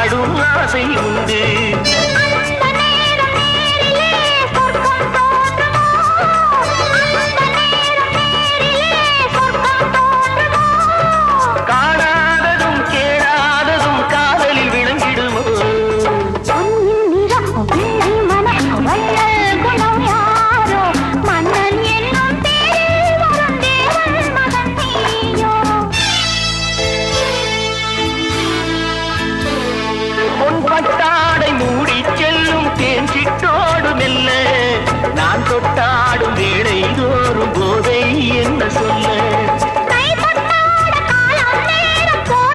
ஆடும் ஆசை உண்டு. காணாததும் கேளாததும் காதலில் விளங்கிடுமோ? பட்டாடை மூடி செல்லும் தேஞ்சிட்டோடு மெல்ல நான் தொட்டாடும் வேளை தோறும் போதை என்ன சொல்ல?